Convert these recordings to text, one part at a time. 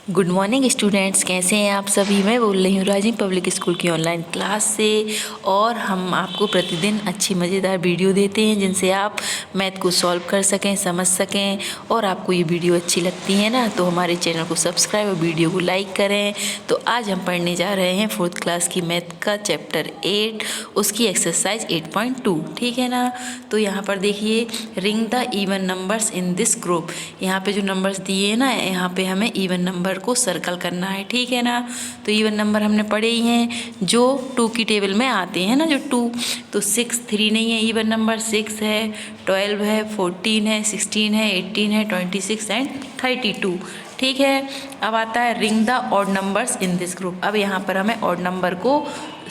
Good morning students, कैसे हैं आप सभी। मैं बोल रही हूँ राजीव पब्लिक स्कूल की ऑनलाइन क्लास से। और हम आपको प्रतिदिन अच्छी मज़ेदार वीडियो देते हैं जिनसे आप मैथ को सॉल्व कर सकें, समझ सकें। और आपको ये वीडियो अच्छी लगती है ना, तो हमारे चैनल को सब्सक्राइब और वीडियो को लाइक करें। तो आज हम पढ़ने जा रहे हैं 4th क्लास की मैथ का चैप्टर 8, उसकी एक्सरसाइज 8.2, ठीक है ना। तो यहाँ पर देखिए, ring the even numbers in this group. यहाँ पे जो नंबर्स दिए हैं ना, यहाँ पे हमें इवन नंबर को सर्कल करना है, ठीक है ना। तो इवन नंबर हमने पढ़े ही हैं जो 2 की टेबल में आते हैं ना, जो 2। तो 6 3 नहीं है, इवन नंबर 6 है, 12 है, 14 है, 16 है, 18 है, 26 एंड 32, ठीक है। अब आता है ring the odd numbers in this group. अब यहाँ पर हमें ऑड नंबर को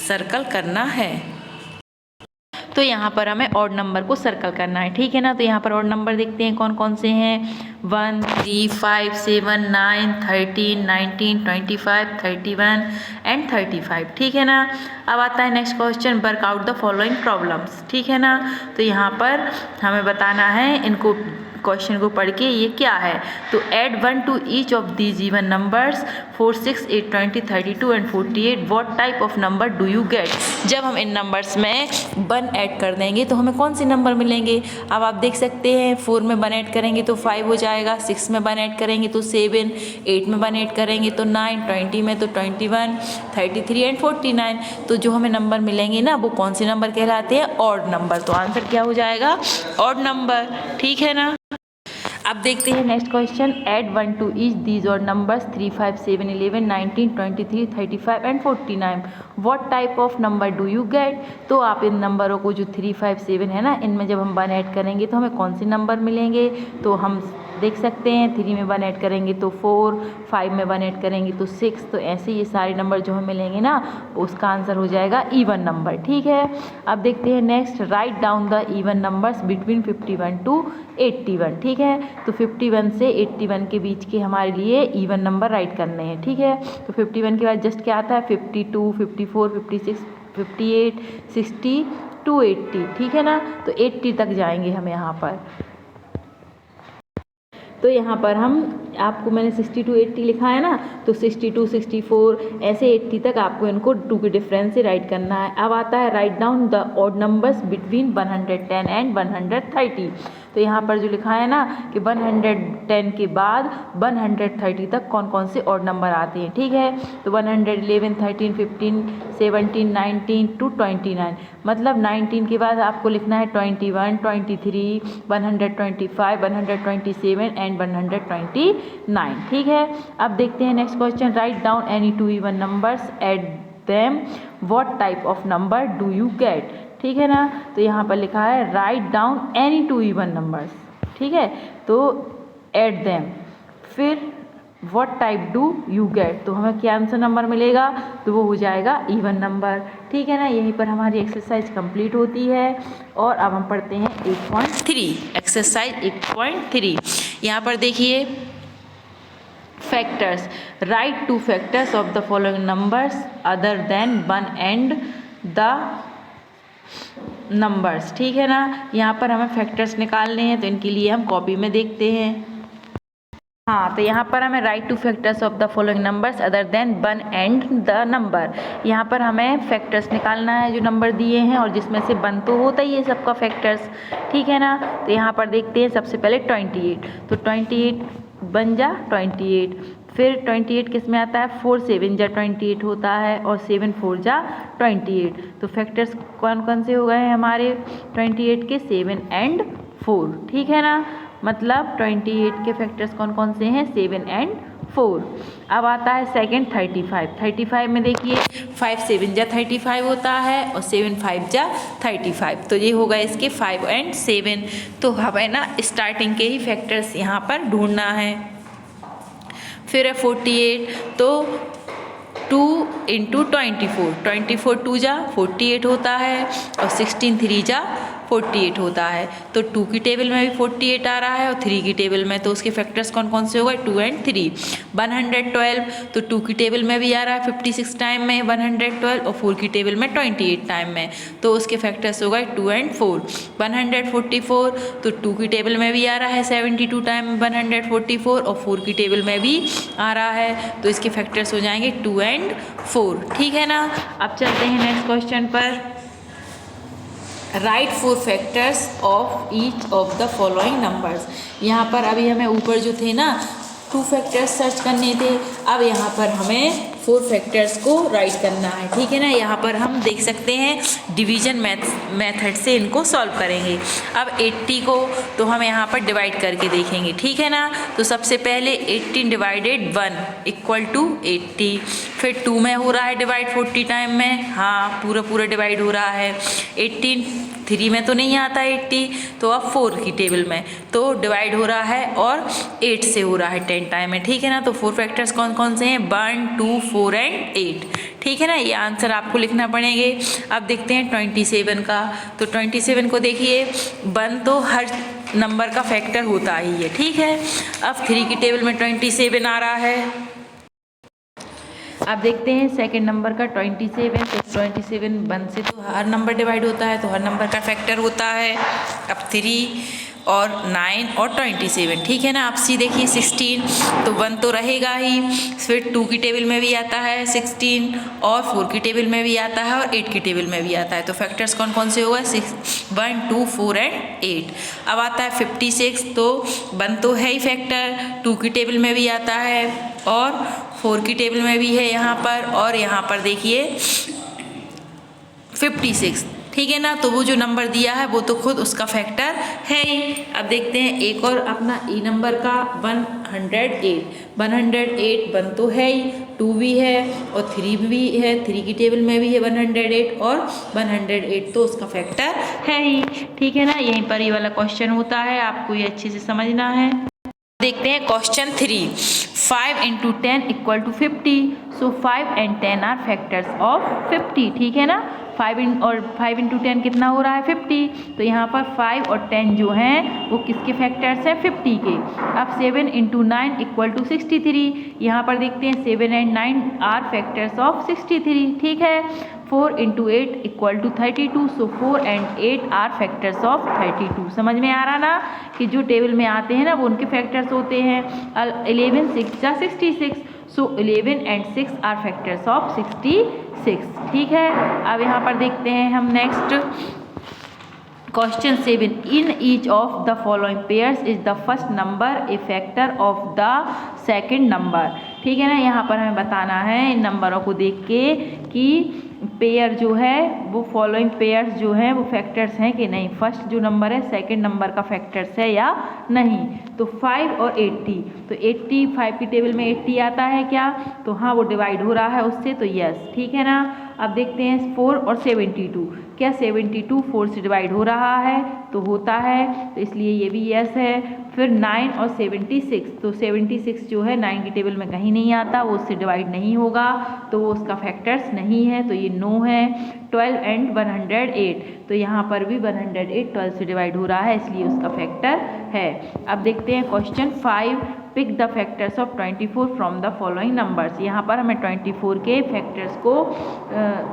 सर्कल करना है। तो यहाँ पर हमें ऑड नंबर को सर्कल करना है, ठीक है ना। तो यहाँ पर ऑड नंबर देखते हैं कौन कौन से हैं। 1 3 5 7 9 13 19 25 31 एंड 35, ठीक है ना। अब आता है next question, work out the following problems, ठीक है ना। तो यहाँ पर हमें बताना है इनको, क्वेश्चन को पढ़ के ये क्या है। तो add 1 to each of these even numbers 4 6 8 20 32 and 48, what type of number do you get. जब हम इन नंबर्स में 1 ऐड कर देंगे तो हमें कौन से नंबर मिलेंगे। अब आप देख सकते हैं 4 में 1 ऐड करेंगे तो 5 हो जाएगा, 6 में 1 ऐड करेंगे तो 7, 8 में 1 ऐड करेंगे तो 9, 20 में तो 21, 33 एंड 49। तो जो हमें नंबर मिलेंगे ना, वो कौन से नंबर कहलाते हैं, ऑड नंबर। तो आंसर क्या हो जाएगा, ऑड नंबर, ठीक है ना। अब देखते हैं next question, add 1 to each these odd numbers 3 5 7 11 19 23 35 and 49, what type of number do you get. तो आप इन नंबरों को, जो 3 5 7 है ना, इनमें जब हम 1 ऐड करेंगे तो हमें कौन से नंबर मिलेंगे। तो हम देख सकते हैं 3 में 1 ऐड करेंगे तो 4, 5 में 1 ऐड करेंगे तो 6। तो ऐसे ये सारे नंबर जो हमें मिलेंगे ना, उसका आंसर हो जाएगा इवन नंबर, ठीक है। अब देखते हैं next, write down the even numbers between 51 to 81, ठीक है। तो 51 से 81 के बीच के हमारे लिए इवन नंबर राइट करने हैं, ठीक है। तो 51 के बाद जस्ट क्या आता है, 52 54 56 58 60 टू 80, ठीक है ना। तो 80 तक जाएंगे हम यहाँ पर। तो यहाँ पर हम, आपको मैंने 60 टू 80 लिखा है ना, तो 62 64 ऐसे 80 तक आपको इनको 2 के डिफरेंस से राइट करना है। अब आता है write down the odd numbers between 110 and 130। तो यहाँ पर जो लिखा है ना कि 110 के बाद 130 तक कौन कौन से ऑड नंबर आते हैं, ठीक है। तो 111 13 15 17 19 टू 29, मतलब 19 के बाद आपको लिखना है 21 23 125 127 एंड 129, ठीक है। अब देखते हैं next question, write down any 2 even numbers, add them, what type of number do you get, ठीक है ना। तो यहाँ पर लिखा है write down any 2 even numbers, ठीक है। तो एड देम, फिर what type do you get, तो हमें क्या आंसर नंबर मिलेगा, तो वो हो जाएगा इवन नंबर, ठीक है ना। यहीं पर हमारी एक्सरसाइज कंप्लीट होती है। और अब हम पढ़ते हैं 8.3, एक्सरसाइज 8.3। यहाँ पर देखिए, factors, right 2 factors of the following numbers other than 1 and the numbers, ठीक है ना। यहाँ पर हमें फैक्टर्स निकालने हैं, तो इनके लिए हम कॉपी में देखते हैं। हाँ, तो यहाँ पर हमें right 2 factors of the following numbers other than 1 and the number. यहाँ पर हमें फैक्टर्स निकालना है जो नंबर दिए हैं, और जिसमें से 1 तो होता ही है सबका फैक्टर्स, ठीक है ना। तो यहाँ पर देखते हैं सबसे पहले 28। तो 28 1 जा 28, फिर 28 किस में आता है, 4 7 जा 28 होता है, और 7 4 जा 28। तो फैक्टर्स कौन कौन से हो गए हैं हमारे 28 के, 7 एंड 4, ठीक है ना। मतलब 28 के फैक्टर्स कौन कौन से हैं, 7 एंड 4। अब आता है सेकंड 35। 35 में देखिए 5 7 जा 35 होता है, और 7 5 जा 35। तो ये हो गए इसके 5 एंड 7। तो हमें ना स्टार्टिंग के ही फैक्टर्स यहाँ पर ढूंढना है। फिर है 48, तो 2 इंटू 24, 24 2 जा 48 होता है, और 16 3 जा 48 होता है। तो 2 की टेबल में भी 48 आ रहा है और 3 की टेबल में, तो उसके फैक्टर्स कौन कौन से हो गए, 2 एंड 3। 112 तो 2 की टेबल में भी आ रहा है 56 टाइम में 112 और 4 की टेबल में 28 टाइम में, तो उसके फैक्टर्स हो गए 2 एंड 4। 144 तो 2 की टेबल में भी आ रहा है 72 टाइम 144 और 4 की टेबल में भी आ रहा है, तो इसके फैक्टर्स हो जाएंगे 2 एंड 4। ठीक है ना। अब चलते हैं नेक्स्ट क्वेश्चन पर। Right 4 factors of each of the following numbers. यहाँ पर अभी हमें ऊपर जो थे ना 2 फैक्टर्स सर्च करने थे, अब यहाँ पर हमें 4 फैक्टर्स को राइट करना है। ठीक है ना। यहाँ पर हम देख सकते हैं डिवीजन मेथड से इनको सॉल्व करेंगे। अब 80 को तो हम यहाँ पर डिवाइड करके देखेंगे। ठीक है ना। तो सबसे पहले 18 डिवाइडेड 1 इक्वल टू 80, फिर 2 में हो रहा है डिवाइड 40 टाइम में, हाँ पूरा डिवाइड हो रहा है। 18 3 में तो नहीं आता 80, तो अब 4 की टेबल में तो डिवाइड हो रहा है और 8 से हो रहा है 10 टाइम में। ठीक है ना। तो 4 फैक्टर्स कौन कौन से हैं, 1 2 4 एंड 8। ठीक है ना। ये आंसर आपको लिखना पड़ेंगे। अब देखते हैं 27 का। तो 27 को देखिए 1 तो हर नंबर का फैक्टर होता ही है। ठीक है। अब 3 की टेबल में 27 आ रहा है। अब देखते हैं सेकंड नंबर का 27। तो 27 1 से तो हर नंबर डिवाइड होता है, तो हर नंबर का फैक्टर होता है। अब 3 और 9 और 27। ठीक है ना। अब सी देखिए 16 तो 1 तो रहेगा ही, फिर 2 की टेबल में भी आता है 16 और 4 की टेबल में भी आता है और 8 की टेबल में भी आता है। तो फैक्टर्स कौन कौन से होगा, 1 2 4 एंड 8। अब आता है 56 तो 1 तो है ही फैक्टर, 2 की टेबल में भी आता है और 4 की टेबल में भी है यहाँ पर, और यहाँ पर देखिए 56। ठीक है ना। तो वो जो नंबर दिया है वो तो खुद उसका फैक्टर है ही। अब देखते हैं एक और अपना ई नंबर का 108। 108 1 तो है ही, 2 भी है और 3 भी है, 3 की टेबल में भी है 108 और 108 तो उसका फैक्टर है ही। ठीक है ना। यहीं पर ये वाला क्वेश्चन होता है, आपको ये अच्छे से समझना है। देखते हैं question 3। 5 × 10 = 50। So 5 and 10 are factors of 50। ठीक है ना। 5 × 10 कितना हो रहा है, 50। तो यहाँ पर 5 और 10 जो हैं वो किसके फैक्टर्स हैं, 50 के। अब 7 × 9 = 63। यहाँ पर देखते हैं 7 and 9 आर फैक्टर्स ऑफ 63। ठीक है। 4 × 8 = 32। So 4 and 8 are factors of 32। समझ में आ रहा ना कि जो टेबल में आते हैं ना वो उनके फैक्टर्स होते हैं। 11 6 जा 66। सो 11 and 6 आर फैक्टर्स ऑफ 66। ठीक है। अब यहाँ पर देखते हैं हम next question 7। In each of the following pairs is the first number A factor of the second number. ठीक है ना। यहाँ पर हमें बताना है इन नंबरों को देख के कि पेयर जो है वो फॉलोइंग पेयर्स जो हैं वो फैक्टर्स हैं कि नहीं, फर्स्ट जो नंबर है सेकंड नंबर का फैक्टर्स है या नहीं। तो 5 और 80, तो 85 की टेबल में 80 आता है क्या, तो हाँ वो डिवाइड हो रहा है उससे, तो यस। ठीक है ना। अब देखते हैं 4 और 72, क्या 72 4 से डिवाइड हो रहा है, तो होता है, तो इसलिए ये भी यस है। फिर 9 और 76, तो 76 जो है 9 की टेबल में कहीं नहीं आता, वो उससे डिवाइड नहीं होगा, तो वो उसका फैक्टर्स नहीं है, तो ये नो है। 12 and 108, तो यहाँ पर भी 108 12 से डिवाइड हो रहा है, इसलिए उसका फैक्टर है। अब देखते हैं question 5। Pick the factors of 24 from the following numbers. यहाँ पर हमें 24 के फैक्टर्स को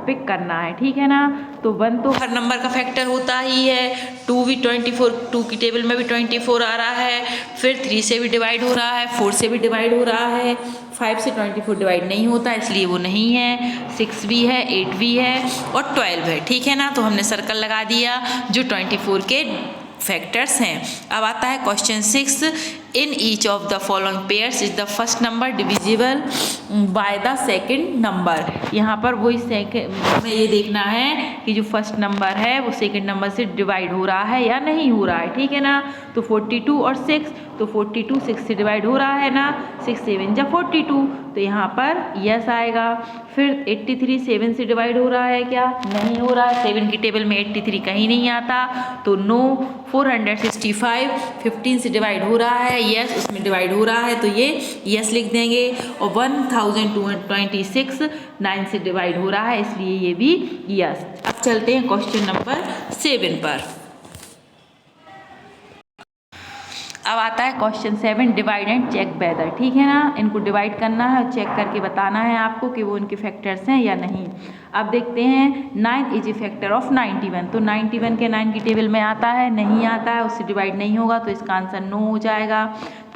पिक करना है। ठीक है ना। तो 1 तो हर नंबर का फैक्टर होता ही है, 2 भी 24, 2 की टेबल में भी 24 आ रहा है, फिर 3 से भी डिवाइड हो रहा है, 4 से भी डिवाइड हो रहा है, 5 से 24 डिवाइड नहीं होता इसलिए वो नहीं है, 6 भी है, 8 भी है और 12 है। ठीक है ना। तो हमने सर्कल लगा दिया जो 24 के फैक्टर्स हैं। अब आता है question 6। In each of the following pairs is the first number divisible by the second number. यहाँ पर वही सेकंड में ये देखना है कि जो फर्स्ट नंबर है वो सेकंड नंबर से डिवाइड हो रहा है या नहीं हो रहा है। ठीक है ना। तो 42 और 6, तो 42 6 से डिवाइड हो रहा है ना, 6 7 जा 42, तो यहाँ पर यस आएगा। फिर 83 7 से डिवाइड हो रहा है क्या, नहीं हो रहा है, 7 की टेबल में 83 कहीं नहीं आता, तो नो। 465 15 से डिवाइड हो रहा है, यस उसमें डिवाइड हो रहा है, तो ये यस लिख देंगे। और 1226 9 से डिवाइड हो रहा है, इसलिए ये भी यस। अब चलते हैं क्वेश्चन नंबर 7 पर। अब आता है question 7, divide and check whether. ठीक है ना, इनको डिवाइड करना है और चेक करके बताना है आपको कि वो इनके फैक्टर्स हैं या नहीं। अब देखते हैं 9 इज ए फैक्टर ऑफ 91। तो 91 के 9 की टेबल में आता है, नहीं आता है, उससे डिवाइड नहीं होगा, तो इसका आंसर नो हो जाएगा।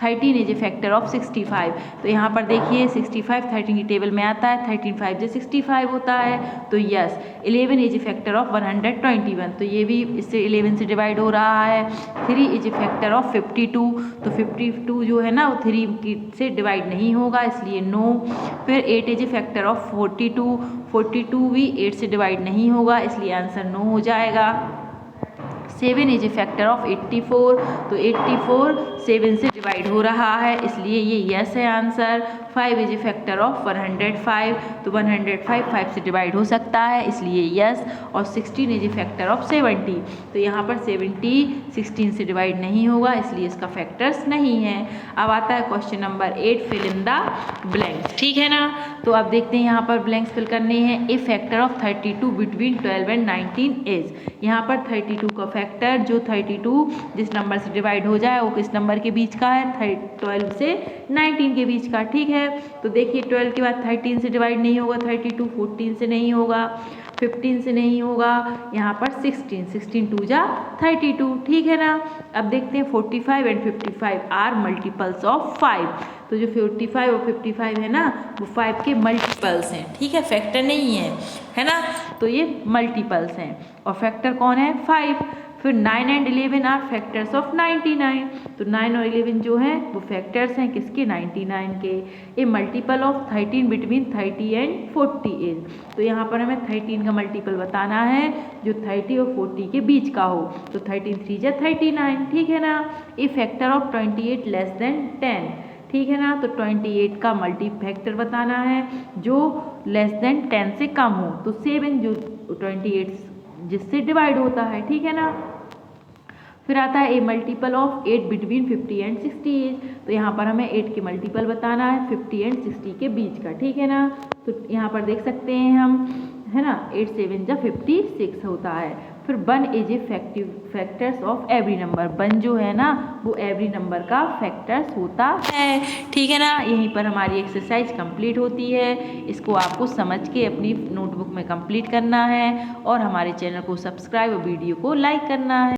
13 इज ए फैक्टर ऑफ 65। तो यहाँ पर देखिए 65 13 की टेबल में आता है, 13 5 से 65 होता है, तो yes. 11 is a factor of 121। तो ये भी इससे 11 से डिवाइड हो रहा है। 3 इज ए फैक्टर ऑफ 52। तो 52 जो है ना वो 3 से डिवाइड नहीं होगा, इसलिए नो। फिर 8 इज ए फैक्टर ऑफ 42। 42 भी 8 से डिवाइड नहीं होगा, इसलिए आंसर नो हो जाएगा। 7 इज ए फैक्टर ऑफ 84। तो 84 7 से डिवाइड हो रहा है, इसलिए ये यस है answer. 5 is a factor of 105। तो 105 5 से डिवाइड हो सकता है, इसलिए यस। और 16 इज ए फैक्टर ऑफ 70। तो यहाँ पर 70 16 से डिवाइड नहीं होगा, इसलिए इसका फैक्टर्स नहीं है। अब आता है question number 8, fill in the blanks. ठीक है ना, तो अब देखते हैं यहाँ पर ब्लैंक्स फिल करने हैं। A factor of 32 between 12 and 19 is. यहाँ पर 32 का फैक्टर जो 32 जिस नंबर से डिवाइड हो जाए वो किस नंबर के बीच का है, 12 से 19 के बीच का। ठीक है, तो देखिए 12 के बाद 13 से डिवाइड नहीं होगा, 32 14 से नहीं होगा, 15 से नहीं होगा, यहाँ पर 16 2 जा 32। ठीक है ना, अब देखते हैं 45 एंड 55 आर मल्टीपल्स ऑफ 5। तो जो 45 और 55 है ना वो 5 के मल्टीपल्स हैं। ठीक है, फैक्टर नहीं है ना, तो ये मल्टीपल्स हैं और फैक्टर कौन है, 5। फिर 9 एंड 11 आर फैक्टर्स ऑफ 99। तो 9 और 11 जो हैं वो फैक्टर्स हैं किसके, 99 के। A multiple of 13 between 30 and 40 is. तो यहाँ पर हमें 13 का मल्टीपल बताना है जो 30 और 40 के बीच का हो। तो 13 3 जा 39। ठीक है ना, ए फैक्टर ऑफ 28 लेस देन 10। ठीक है ना, तो 28 का मल्टी फैक्टर बताना है जो लेस देन 10 से कम हो। तो 7 जो 28 जिससे डिवाइड होता है। ठीक है ना, फिर आता है a multiple of 8 between 50 and 60 is. तो यहाँ पर हमें 8 के मल्टीपल बताना है 50 एंड 60 के बीच का। ठीक है ना, तो यहाँ पर देख सकते हैं हम, है ना, 8 7 जा 56 होता है। फिर 1 is a factors of every number. 1 जो है ना वो एवरी नंबर का फैक्टर्स होता है। ठीक है ना, यहीं पर हमारी एक्सरसाइज कंप्लीट होती है। इसको आपको समझ के अपनी नोटबुक में कंप्लीट करना है और हमारे चैनल को सब्सक्राइब और वीडियो को लाइक करना है।